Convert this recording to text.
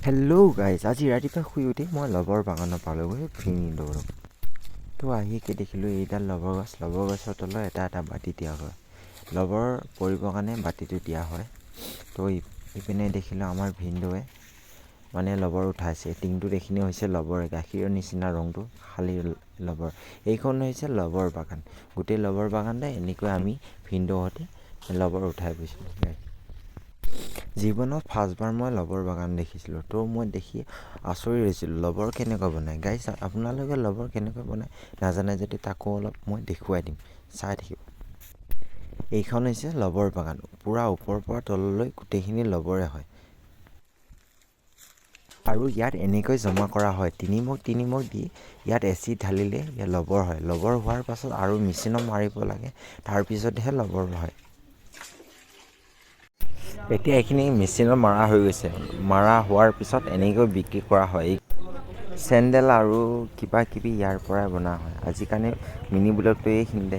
Hello' guys, আজি ৰাতিপুৱা শুই উঠি মই লবৰ বাগানত পালোগৈ ভিনদেউৰ। তো আহি কি দেখিলোঁ, এইডাল লবৰ গছৰ তলত এটা বাতি দিয়া হয়। লবৰ পৰিবৰ কাৰণে বাতিটো দিয়া হয়। তো ইপিনে দেখিলোঁ আমাৰ ভিনদেউৱে মানে লবৰ উঠাইছে। টিংটো দেখিলে হৈছে লবৰে, গাখীৰৰ নিচিনা ৰংটো, খালী লবৰ। এইখন হৈছে লবৰ বাগান। গোটেই লবৰ বাগানতে এনেকৈ আমি ভিনদেউহঁতে লবৰ উঠাই গৈছিলোঁ। জীৱনত ফাৰ্ষ্টবাৰ মই লবৰ বাগান দেখিছিলোঁ। তো মই দেখি আচৰিত হৈছিলোঁ, লবৰ কেনেকৈ বনায়। গাইজ, আপোনালোকে লবৰ কেনেকৈ বনায় নাজানে যদি তাকো অলপ মই দেখুৱাই দিম, চাই থাকিব। এইখন হৈছে লবৰ বাগান। পূৰা ওপৰৰ পৰা তললৈ গোটেইখিনি লবৰে হয়। আৰু ইয়াত এনেকৈ জমা কৰা হয়, তিনিমগ দি ইয়াত এচিড ঢালিলে ইয়াত লবৰ হয়। লবৰ হোৱাৰ পাছত আৰু মেচিনত মাৰিব লাগে, তাৰপিছতহে লবৰ হয়। এতিয়া এইখিনি মেচিনত মাৰা হৈ গৈছে। মাৰা হোৱাৰ পিছত এনেকৈ বিক্ৰী কৰা হয়। চেণ্ডেল আৰু কিবা কিবি ইয়াৰ পৰাই বনোৱা হয়। আজিকালি মিনি ব্লকটো এইখিনিতে।